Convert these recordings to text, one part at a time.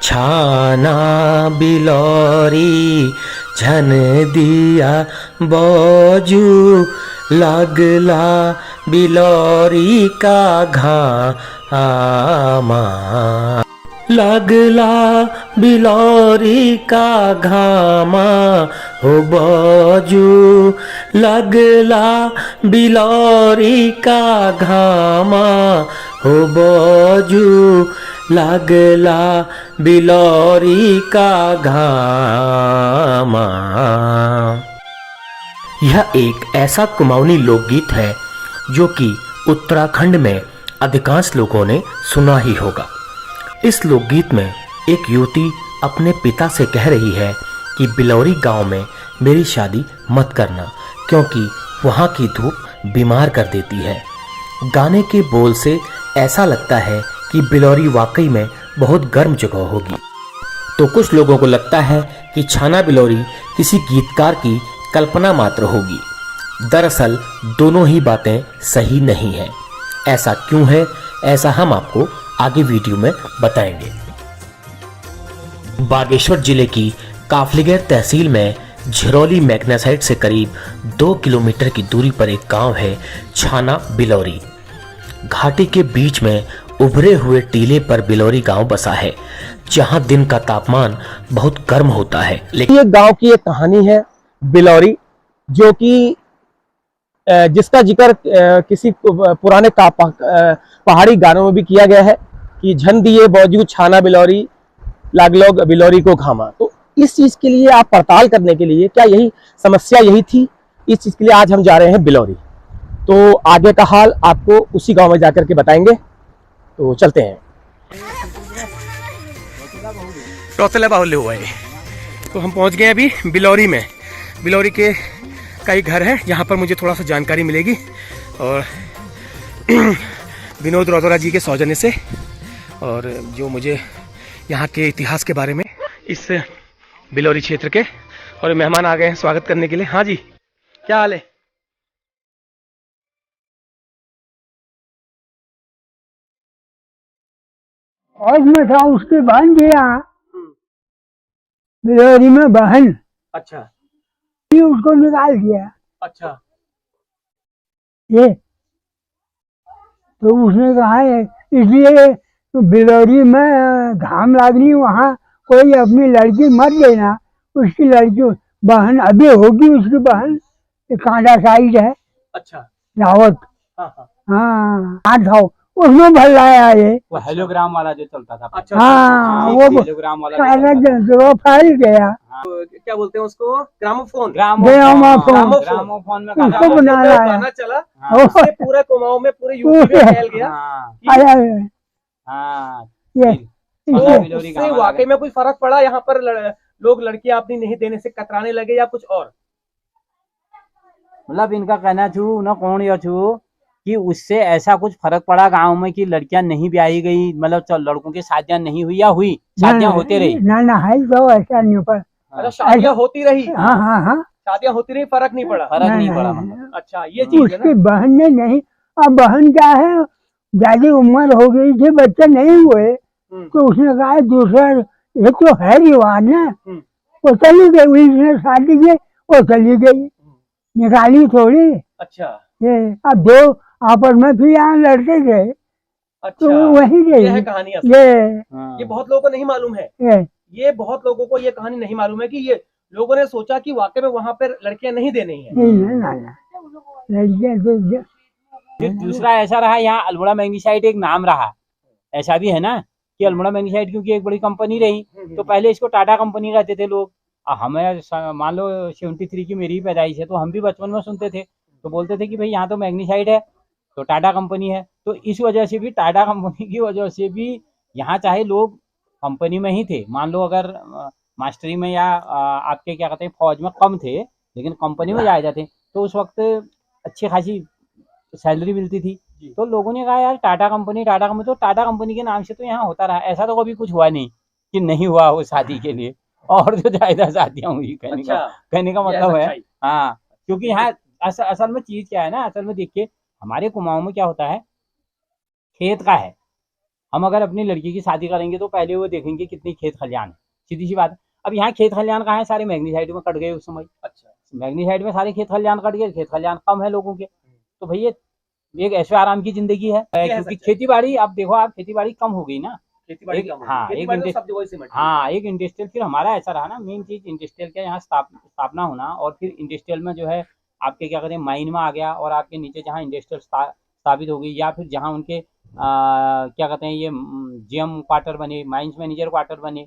छाना बिलोरी झन दिया बौजू, लगला बिलोरी का घामा, लगला बिलोरी का घामा हो बौजू, लगला बिलोरी का घामा हो बौजू, लगला बिलोरी का घामा। यह एक ऐसा कुमाऊनी लोकगीत है जो कि उत्तराखंड में अधिकांश लोगों ने सुना ही होगा। इस लोकगीत में एक युवती अपने पिता से कह रही है कि बिलोरी गांव में मेरी शादी मत करना, क्योंकि वहां की धूप बीमार कर देती है। गाने के बोल से ऐसा लगता है कि बिलोरी वाकई में बहुत गर्म जगह होगी। तो कुछ लोगों को लगता है कि छाना बिलोरी किसी गीतकार की कल्पना मात्र होगी। दरअसल दोनों ही बातें सही नहीं है। ऐसा क्यों है, ऐसा हम आपको आगे वीडियो में बताएंगे। बागेश्वर जिले की काफलीगैर तहसील में झिरोली मैग्नेसाइट से करीब 2 किलोमीटर की दूरी पर एक गांव है छाना बिलोरी। घाटी के बीच में उभरे हुए टीले पर बिलोरी गांव बसा है, जहां दिन का तापमान बहुत गर्म होता है। लेकिन ये गांव की एक कहानी है बिलोरी, जो कि जिसका जिक्र किसी पुराने पहाड़ी गानों में भी किया गया है कि झन दिए बौजू छाना बिलोरी, लागलोग बिलोरी को घामा। तो इस चीज के लिए आप पड़ताल करने के लिए, क्या यही समस्या यही थी, इस चीज के लिए आज हम जा रहे हैं बिलोरी। तो आगे का हाल आपको उसी गांव में जाकर के बताएंगे। तो चलते हैं। टोतला बाहुल्य हुआ है। तो हम पहुंच गए अभी बिलोरी में। बिलोरी के कई घर है, यहाँ पर मुझे थोड़ा सा जानकारी मिलेगी और विनोद रौतरा जी के सौजन्य से, और जो मुझे यहाँ के इतिहास के बारे में इस बिलोरी क्षेत्र के, और मेहमान आ गए हैं स्वागत करने के लिए। हाँ जी, क्या हाल है? आज मैं था उसके बहन गया बिलोरी में बहन। अच्छा उसको निकाल दिया। अच्छा। ये तो उसने कहा है इसलिए तो बिलोरी में घाम लागनी, वहाँ कोई अपनी लड़की मर गई ना, उसकी लड़की बहन अभी होगी, उसकी बहन कांडा साइड है। अच्छा। रावत। हाँ हाँ हाँ 800 उसमें भर लाया ये। वो हेलोग्राम वाला जो चलता था। अच्छा। हाँ वो हेलोग्राम वाला वो फैल गया। क्या बोलते हैं उसको? ग्रामोफोन। ग्रामोफोन में उसको बना रहा है। गाना चला, उससे पूरा कुमाऊं में, पूरे यूपी में फैल गया। उससे वाकई में कोई फर्क पड़ा? यहाँ पर लोग लड़कियां अपनी नहीं देने से कतराने लगे या कुछ और? मतलब इनका कहना छू न कौन या छू कि उससे ऐसा कुछ फर्क पड़ा गांव में कि लड़कियां नहीं ब्याही गई, मतलब लड़कों की शादियां नहीं हुई या हुई, शादियां होते रही। ना है तो ऐसा नहीं पर। अच्छा, शादियां होती रही। हाँ शादियां होती रही, फर्क नहीं पड़ा। फर्क नहीं पड़ा मतलब। अच्छा, ये चीज है उसकी बहन ने नहीं। अब बहन क्या है, ज्यादा उम्र हो गई थी, बच्चे नहीं हुए, तो उसने कहा दूसरा ये तो है रिवाज ना, वो चली गई, उसने शादी की, वो चली गई, निकाली थोड़ी। अच्छा। ये अब दो आपस में फिर यहाँ लड़ते थे। अच्छा, तो वही ये है कहानी। ये बहुत लोगों को नहीं मालूम है। ये बहुत लोगों को ये कहानी नहीं मालूम है कि ये लोगों ने सोचा कि वाकई में वहाँ पर लड़कियां नहीं देनी है। फिर दूसरा ऐसा रहा, यहाँ अल्मोड़ा मैग्नीसाइट एक नाम रहा, ऐसा भी है ना कि अल्मोड़ा मैग्नीसाइट क्योंकि एक बड़ी कंपनी रही, तो पहले इसको टाटा कंपनी कहते थे लोग। हमें मान लो 73 की मेरी पैदाइश है, तो हम भी बचपन में सुनते थे, तो बोलते थे कि भाई यहाँ तो मैग्नीसाइट है तो टाटा कंपनी है। तो इस वजह से भी, टाटा कंपनी की वजह से भी यहाँ चाहे लोग कंपनी में ही थे, मान लो अगर मास्टरी में या आपके क्या कहते हैं फौज में कम थे, लेकिन कंपनी में जाए जाते तो उस वक्त अच्छी खासी सैलरी मिलती थी। तो लोगों ने कहा यार टाटा कंपनी, तो टाटा कंपनी के नाम से तो यहाँ होता रहा। ऐसा तो कभी कुछ हुआ नहीं कि नहीं हुआ वो शादी के लिए, और जो ज्यादा शादियां हुई, कहने का मतलब है। हाँ, क्योंकि यहाँ असल में चीज क्या है ना, असल में देखिए हमारे कुमाऊं में क्या होता है, खेत का है, हम अगर अपनी लड़की की शादी करेंगे तो पहले वो देखेंगे कितनी खेत खलियान है, सीधी सी बात है। अब यहाँ खेत खलियान कहाँ है, सारे मैग्नीसाइड में कट गए उस समय। अच्छा। मैग्नीसाइड में सारे खेत खलियान कट गए, खेत खलियान कम है लोगों के, तो भैया एक ऐशो आराम की जिंदगी है। क्योंकि खेती बाड़ी, अब देखो आप, खेती बाड़ी कम हो गई ना, खेती-बाड़ी कम हो गई। हाँ, खेती-बाड़ी तो सब जगह से सिमट गई। हाँ, एक इंडस्ट्रियल, फिर हमारा ऐसा रहा ना, मेन चीज इंडस्ट्रियल का यहाँ स्थापना होना, और फिर इंडस्ट्रियल में जो है आपके क्या कहते हैं माइन में आ गया, और आपके नीचे जहाँ इंडस्ट्रियल स्थापित हो गई, या फिर जहाँ उनके क्या कहते हैं ये जीएम क्वार्टर बने, माइंस मैनेजर क्वार्टर बने,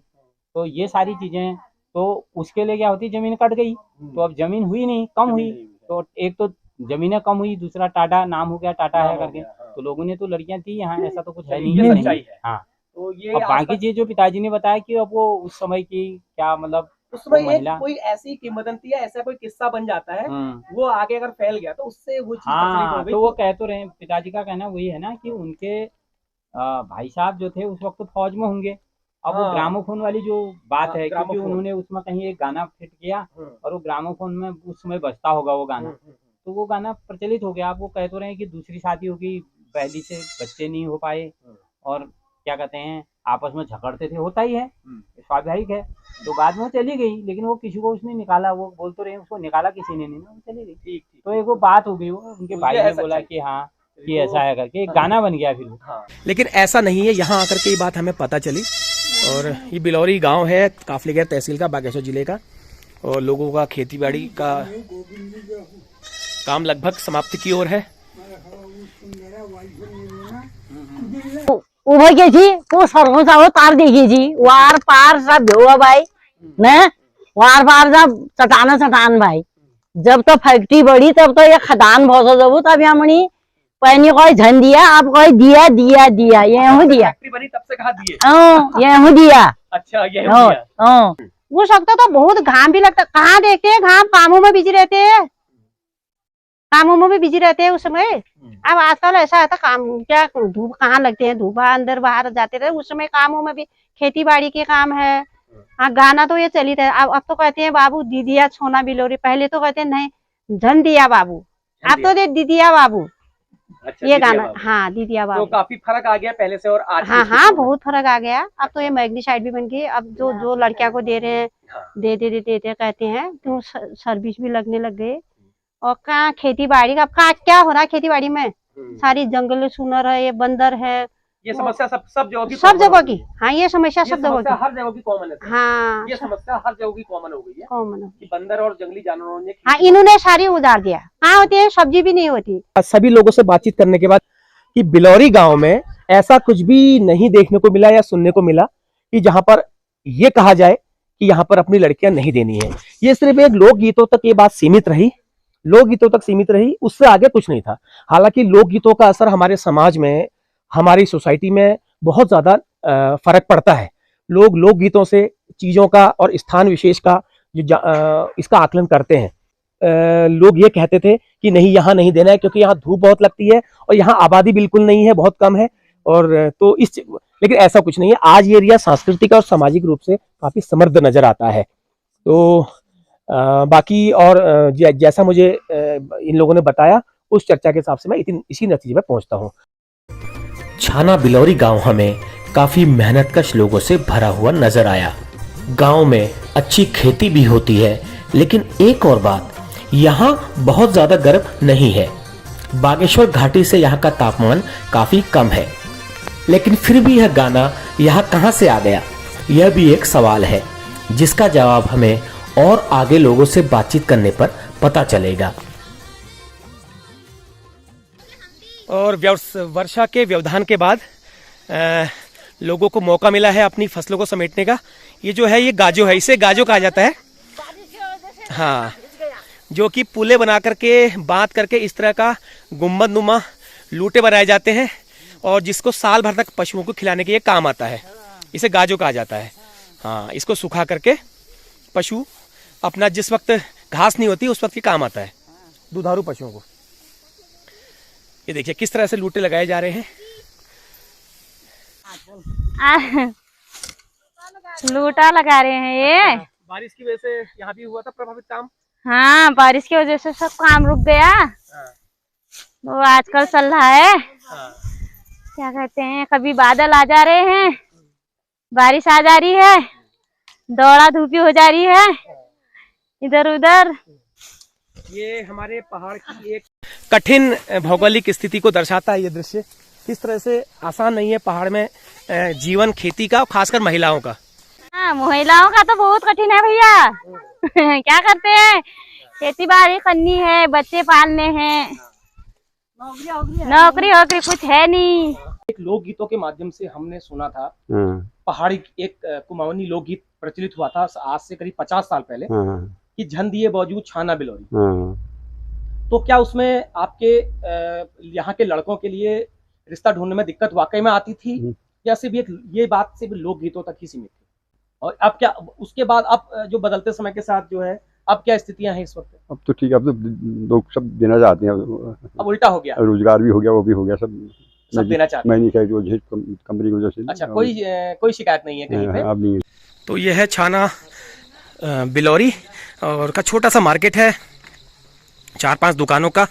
तो ये सारी चीजें, तो उसके लिए क्या होती, जमीन कट गई, तो अब जमीन हुई नहीं, कम हुई, तो एक तो जमीनें कम हुई, दूसरा टाटा नाम हो गया, टाटा है करके, तो लोगों ने तो लड़कियां थी यहाँ, ऐसा तो कुछ है नहीं। हाँ, तो ये अब बाकी चीज जो पिताजी ने बताया कि अब वो उस समय की क्या मतलब उस समय महिला, एक कोई ऐसी किंवदंती या ऐसा कोई किस्सा बन जाता है, वो आगे अगर फैल गया तो उससे वो चीज प्रचलित हो हाँ, गई। तो वो कह तो रहे, पिताजी का कहना वही है ना कि उनके भाई साहब जो थे उस वक्त तो फौज में होंगे। अब वो हाँ। ग्रामोफोन वाली जो बात हाँ, है, क्योंकि ग्रामोफोन। उन्होंने उसमें कहीं एक गाना फिट किया, और वो ग्रामोफोन में उस समय बजता होगा वो गाना, तो वो गाना प्रचलित हो गया। आप वो कह तो रहे हैं कि दूसरी शादी होगी, पहली से बच्चे नहीं हो पाए, और क्या कहते हैं आपस में झगड़ते थे, होता ही है, स्वाभाविक है। तो बाद में वो चली गई, लेकिन वो किसी को उसने निकाला, वो बोल तो रहे हैं उसको निकाला किसी ने नहीं ना, वो चली गई। ठीक। तो एक वो बात हो गई, वो उनके भाई ने बोला कि हाँ कि ऐसा है करके, एक गाना बन गया फिर वो। लेकिन ऐसा नहीं है, यहाँ आकर के ये बात हमें पता चली। और ये बिलौरी गांव है, काफलीगैर तहसील का, बागेश्वर जिले का, और लोगों का खेतीबाड़ी का काम लगभग समाप्ति की ओर है। उभर के जी वो सरपंच आओ तार देखिए जी, वार पार सब हुआ भाई न, वार पार सब चटान भाई। जब तो फैक्ट्री बढ़ी तब तो ये खदान बहुत जब तब हमनी पहले कोई झन दिया, अब कोई दिया दिया दिया, ये हूँ दिया, फैक्ट्री बनी तब से कहा दिए। ये हूँ दिया। अच्छा, ये दिया। वो सकता तो बहुत घाम भी लगता, कहाँ देखते हैं घाम, कामों में बिजी रहते हैं, कामों में भी बिजी रहते हैं उस समय। अब आजकल ऐसा है, काम क्या धूप कहाँ लगते हैं, धूप अंदर बाहर जाते रहे, उस समय कामों में भी खेती बाड़ी के काम है। हाँ, गाना तो ये चली था। अब तो कहते हैं बाबू दीदिया छोना बिलोरी, पहले तो कहते हैं नहीं झन दिया बाबू, अब तो दे दीदिया बाबू। अच्छा, ये गाना, हाँ दीदिया बाबू। तो काफी फर्क आ गया पहले से और आज। हाँ, बहुत फर्क आ गया। अब तो ये मैग्नीसाइड भी बन गई, अब जो लड़किया को दे रहे हैं, देते कहते हैं, तो सर्विस भी लगने लग गए। और कहाँ खेती बाड़ी का कहाँ क्या हो रहा है, खेती बाड़ी में सारी जंगल सुनर है, ये बंदर है, ये समस्या सब जगह की, सब जगह की। हाँ, ये समस्या सब जगह की, हर जगह की कॉमन है। हाँ, ये समस्या हर जगह की कॉमन हो गई है, कॉमन। कि बंदर और जंगली जानवरों ने, हाँ, इन्होंने सारी उधार दिया। कहाँ होती है, सब्जी भी नहीं होती। सभी लोगों से बातचीत करने के बाद कि बिलौरी गांव में ऐसा कुछ भी नहीं देखने को मिला या सुनने को मिला कि जहां पर यह कहा जाए कि यहाँ पर अपनी लड़कियां नहीं देनी है। ये सिर्फ एक लोकगीतों तक ये बात सीमित रही, लोकगीतों तक सीमित रही, उससे आगे कुछ नहीं था। हालांकि लोकगीतों का असर हमारे समाज में, हमारी सोसाइटी में बहुत ज्यादा फर्क पड़ता है। लोग लोकगीतों से चीजों का और स्थान विशेष का इसका आकलन करते हैं। लोग ये कहते थे कि नहीं, यहाँ नहीं देना है क्योंकि यहाँ धूप बहुत लगती है और यहाँ आबादी बिल्कुल नहीं है, बहुत कम है, और तो लेकिन ऐसा कुछ नहीं है। आज ये एरिया सांस्कृतिक और सामाजिक रूप से काफी समृद्ध नजर आता है। तो बाकी और जैसा मुझे इन लोगों ने बताया, उस चर्चा के हिसाब से मैं इसी नतीजे पर पहुंचता हूं। छाना बिलौरी गांव हमें काफी मेहनतकश लोगों से भरा हुआ नजर आया। गांव में अच्छी खेती भी होती है, लेकिन एक और बात, यहाँ बहुत ज्यादा गर्म नहीं है। बागेश्वर घाटी से यहाँ का तापमान काफी कम है, लेकिन फिर भी यह गाना यहाँ कहाँ से आ गया, यह भी एक सवाल है, जिसका जवाब हमें और आगे लोगों से बातचीत करने पर पता चलेगा। और वर्षा के व्यवधान के बाद लोगों को मौका मिला है अपनी फसलों को समेटने का। ये जो है, ये गाजो है, इसे गाजो कहा जाता है। हाँ, जो कि पुले बना करके, बांध करके इस तरह का गुम्बद नुमा लूटे बनाए जाते हैं, और जिसको साल भर तक पशुओं को खिलाने के लिए काम आता है। इसे गाजो कहा जाता है। हाँ, इसको सुखा करके पशु अपना, जिस वक्त घास नहीं होती उस वक्त ही काम आता है दुधारू पशुओं को। ये देखिए किस तरह से लूटे लगाए जा रहे हैं। लूटा लगा रहे हैं ये। बारिश की वजह से यहाँ भी हुआ था प्रभावित काम। हाँ, बारिश की वजह से सब काम रुक गया। तो आजकल चल रहा है। क्या कहते हैं, कभी बादल आ जा रहे हैं, बारिश आ जा रही है, दौड़ा धूपी हो जा रही है इधर उधर। ये हमारे पहाड़ की एक कठिन भौगोलिक स्थिति को दर्शाता है ये दृश्य। किस तरह से आसान नहीं है पहाड़ में जीवन खेती का, खासकर महिलाओं का। हाँ, महिलाओं का तो बहुत कठिन है भैया। क्या करते हैं, खेती बाड़ी करनी है, बच्चे पालने हैं, नौकरी वोकरी कुछ है नहीं। एक लोकगीतों के माध्यम से हमने सुना था, पहाड़ी एक कुमाऊनी लोकगीत प्रचलित हुआ था आज से करीब 50 साल पहले, कि झन दिए बावजूद छाना बिलोरी। तो क्या उसमें आपके यहाँ के लड़कों के लिए रिश्ता ढूंढने में दिक्कत वाकई में आती थी, या सिर्फ ये बात सिर्फ लोकगीतों तक ही सीमित थी? और अब क्या उसके बाद अब जो बदलते समय के साथ जो है अब क्या स्थितियां हैं इस वक्त? अब तो ठीक है, अब तो लोग सब देना चाहते हैं। अब उल्टा हो गया, रोजगार भी हो गया, वो भी हो गया, सब देना चाहते हैं। मैंने कहा जो कंपनी की वजह से। अच्छा, कोई शिकायत नहीं है कहीं पे? अब नहीं है। तो यह है छाना बिलौरी और का छोटा सा मार्केट है, 4-5 दुकानों का,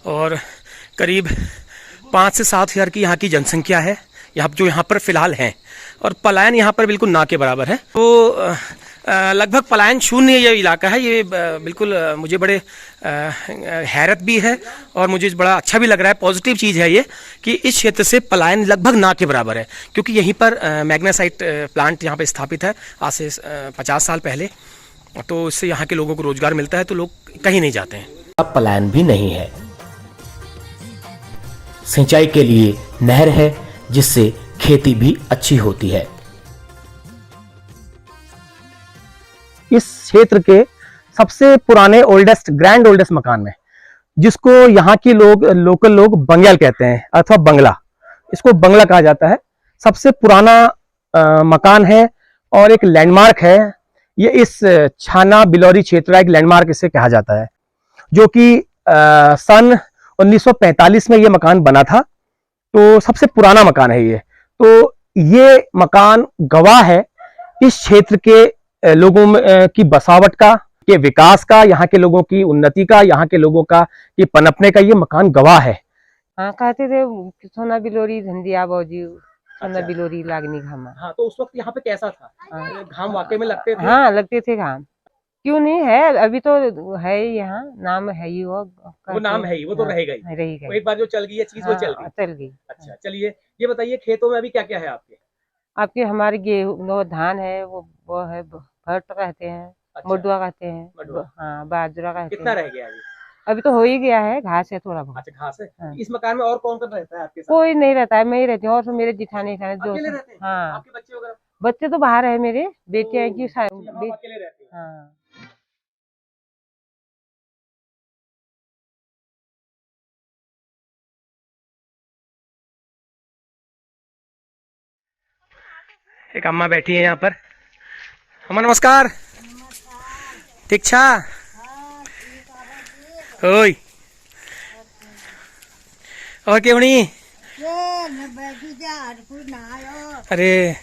और करीब 5 से 7 हज़ार की यहाँ की जनसंख्या है जो यहाँ पर फिलहाल है, और पलायन यहाँ पर बिल्कुल ना के बराबर है। तो लगभग पलायन शून्य ये इलाका है। ये बिल्कुल मुझे बड़े हैरत भी है और मुझे बड़ा अच्छा भी लग रहा है। पॉजिटिव चीज़ है ये कि इस क्षेत्र से पलायन लगभग ना के बराबर है, क्योंकि यहीं पर मैग्नेसाइट प्लांट यहाँ पर स्थापित है आज से 50 साल पहले। तो इससे यहाँ के लोगों को रोजगार मिलता है, तो लोग कहीं नहीं जाते हैं। अब पलायन भी नहीं है। सिंचाई के लिए नहर है जिससे खेती भी अच्छी होती है। इस क्षेत्र के सबसे पुराने ग्रैंड ओल्डेस्ट मकान में, जिसको यहाँ के लोकल लोग बंग्याल कहते हैं अथवा बंगला, इसको बंगला कहा जाता है, सबसे पुराना मकान है और एक लैंडमार्क है। ये इस छाना बिलौरी क्षेत्र का एक लैंडमार्क इसे कहा जाता है, जो कि सन 1945 में ये मकान बना था। तो सबसे पुराना मकान है ये। तो ये मकान गवाह है इस क्षेत्र के लोगों की बसावट का, के विकास का, यहाँ के लोगों की उन्नति का, यहाँ के लोगों का ये पनपने का, ये मकान गवाह है। हाँ, कहते थे सोना बिलोरी धंधिया बाबूजी, सोना बिलोरी लागनी घामा। हाँ, तो उस वक्त यहाँ पे कैसा था? हाँ। घाम वाकई में लगते थे? हाँ, लगते थे घाम। क्यों नहीं है, अभी तो है यहाँ, नाम है ही वो नाम है ही, वो तो रहेगा ही। रही गई। एक बार जो चल गई है चीज, वो चल गई। अच्छा, चलिए ये बताइए, खेतों में अभी क्या क्या है आपके? हमारे गेहूं धान है, वो है भट्ट कहते हैं। अच्छा, मडुआ कहते हैं। हाँ, बाजरा कहते हैं। कितना रह गया अभी तो हो ही गया है, घास है थोड़ा बहुत। अच्छा, घास है। हाँ। इस मकान में और कौन कौन रहता है आपके साथ? कोई नहीं रहता है, मैं ही रहती हूँ, और तो मेरे जिठाने जो। अकेले रहते हैं? हाँ, आपके बच्चे वगैरह? बच्चे तो बाहर है, मेरे बेटे हैं कि अकेले रहते हैं? हाँ। एक अम्मा बैठी है यहाँ पर। अम्मा नमस्कार। ठीक छा? ओय और केवणी? अरे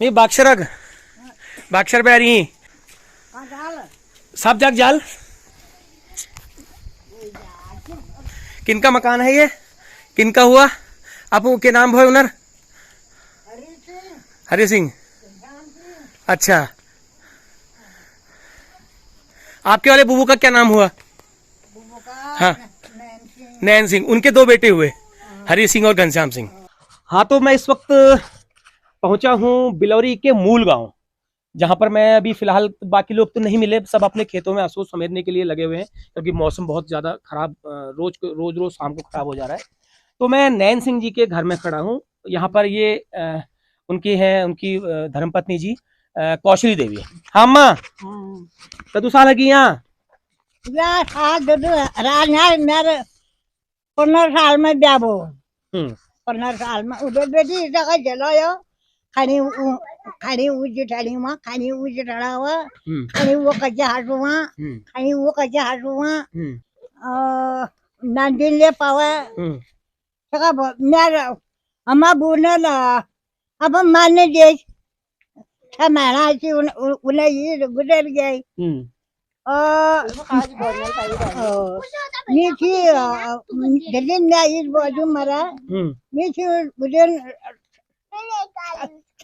मी बाक्षर बैरी सब जग जाल। किनका मकान है ये? किनका हुआ? आपको के नाम भोय उनर? हरि सिंह। अच्छा, आपके वाले बुबू का क्या नाम हुआ? हाँ, नैन सिंह। उनके 2 बेटे हुए, हरि सिंह और घनश्याम सिंह। हाँ, तो मैं इस वक्त पहुंचा हूँ बिलौरी के मूल गांव, जहां पर मैं अभी फिलहाल, बाकी लोग तो नहीं मिले, सब अपने खेतों में आंसू समेटने के लिए लगे हुए हैं, क्योंकि मौसम बहुत ज्यादा खराब, रोज शाम को खराब हो जा रहा है। तो मैं नैन सिंह जी के घर में खड़ा हूँ। यहाँ पर ये उनकी धर्मपत्नी जी कौशली देवी। हाँ माँ, कदू साल लगी यहाँ? 15 साल में ब्याबो। 15 साल में उधर बेटी जगह जलायो, खानी उज ठाड़ी वहाँ, खानी उज ठाड़ा हुआ, खानी वो कच्चा हटुआ, खानी वो कच्चा हटुआ, नांदिन ले पावा। सका मेरा अम्मा बोलने ला, अब हम मानने दे, 6 महीना ऐसी उन्हें ये गुजर गई। नीचे दिल्ली में इस बाजू मरा नीचे मुझे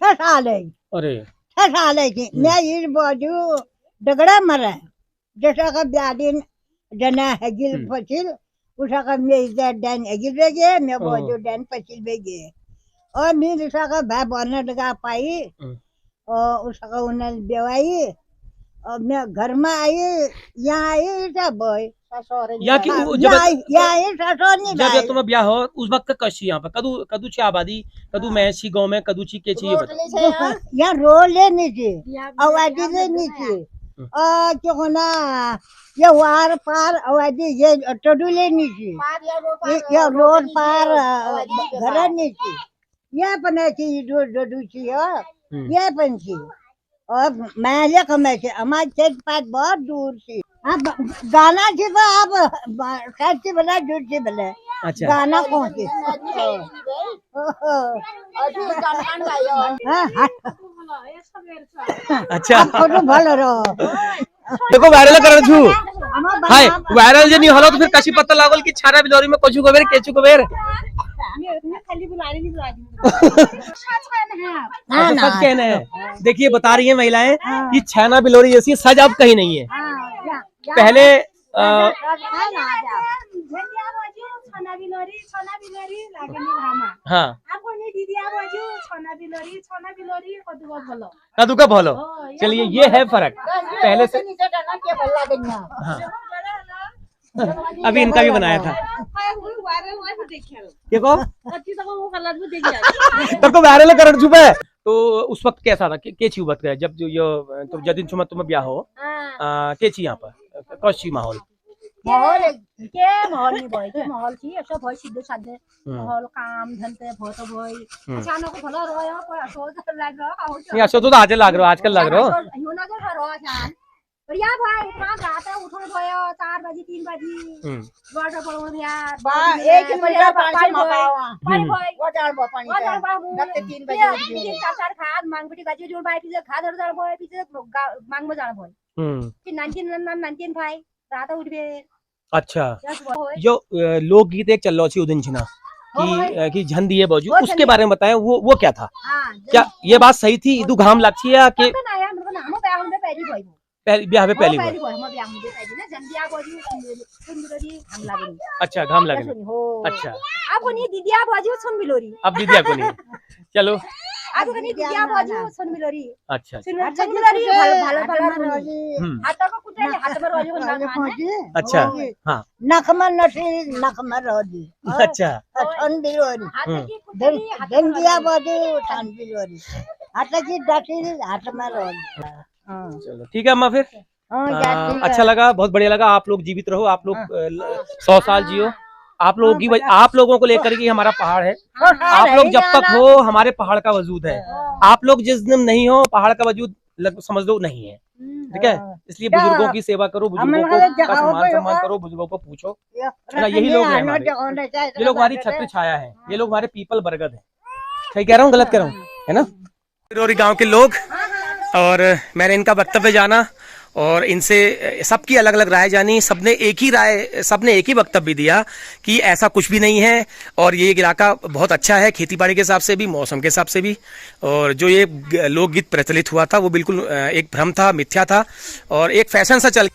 6 साल है अरे 6 साल है कि मैं इस बाजू दगड़ा मरा जैसा का ब्यादीन जना है गिल फसिल उसा का मैं इधर डैन एगिल में गए मैं बाजू डैन फसिल में गए और मैं उसा का भाई बहना लगा पाई और उसका उन्हें बेवाई और मैं घर में आई यहाँ आई सब बोई यहाँ की जब तुम्हें ब्याह हो उस वक्त कशी यहाँ पर कदू ची आबादी कदू मैसी गांव में कदू ची के ची ये बताओ यहाँ रोड लेनी थी आवाजी लेनी थी और क्यों ना ये वार पार आवाजी ये टडू लेनी थी ये रोड पार घर नहीं थी ये पने थी डडू थी ये पन थी और मैं ये कमे थी हमारे खेत पास बहुत दूर थी अब गाना थी तो आप खेत से बना दूर से बने अच्छा गाना कौन सी अच्छा फोटो भलो रहो देखो वायरल कर छु हाय वायरल जे नहीं हलो तो फिर कशी पता लागल कि छाना बिलोरी में कोचू को बेर केचू को बेर हाँ, सच कहना है देखिए बता रही है महिलाएं कि छाना बिलोरी जैसी सज अब कहीं नहीं है पहले हाँ कदू का भलो चलिए ये है फर्क पहले से हाँ अभी इनका भी बनाया था देखो तब तो वायरल कर छुपा है तो उस वक्त कैसा था के छी बात जब जो ये तो जदिन चुमा तुम ब्याह हो के छी यहाँ पर कौशी माहौल माहौल के माहौल नहीं भय के माहौल छी ऐसा भय सिद्धे साधे माहौल काम धंधे भय तो भय अचानक भला रहो पर असोज लाग रहो नहीं असोज तो आज लाग रहो आजकल लाग रहो यो ना जो रहो जान बढ़िया भाई उठा गाता उठो भयो 4 बजे 3 बजे वाटर पड़ो यार एक बढ़िया पानी भाई वाटर पानी नते 3 बजे 4 खाद मांग बेटी गाजी जोड़ बाई पीछे खाद दर भयो पीछे मांग में जाना भयो कि 19 भाई रात उठबे अच्छा जो लोकगीत एक चल रहा छी उदिन छिना कि झंडी है बाजू उसके बारे में बताएं वो क्या था क्या ये बात सही थी इदु घाम लागछी या के ब्याह में पहली बार अच्छा घाम लगे अच्छा आपको नहीं दीदिया बाजू सुन बिलोरी अब दीदिया को नहीं चलो आपको नहीं दीदिया बाजू सुन बिलोरी अच्छा सुन बिलोरी भालो हाथ को कुछ हाथ में रोजी को अच्छा हाँ नखमा नसी नखमा रोजी अच्छा सुन बिलोरी दंदिया बाजू सुन बिलोरी हाथ की डाटी हाथ में रोजी चलो ठीक है अम्मा फिर अच्छा लगा बहुत बढ़िया लगा आप लोग जीवित रहो आप लोग 100 साल जियो आप लोगों को लेकर के हमारा पहाड़ है आप लोग जब तक हो हमारे पहाड़ का वजूद है आप लोग जिस दिन नहीं हो पहाड़ का वजूद समझ लो नहीं है ठीक है इसलिए बुजुर्गों की सेवा करो बुजुर्गों का सम्मान करो बुजुर्गों को पूछो है ना यही लोग हैं हमारे ये लोग हमारी छत्र छाया है ये लोग हमारे पीपल बरगद है सही कह रहा हूँ गलत कह रहा हूँ है ना बिलोरी गाँव के लोग और मैंने इनका वक्तव्य जाना और इनसे सबकी अलग अलग राय जानी सबने एक ही वक्तव्य दिया कि ऐसा कुछ भी नहीं है और ये इलाका बहुत अच्छा है खेतीबाड़ी के हिसाब से भी मौसम के हिसाब से भी और जो ये लोकगीत प्रचलित हुआ था वो बिल्कुल एक भ्रम था मिथ्या था और एक फैशन सा चल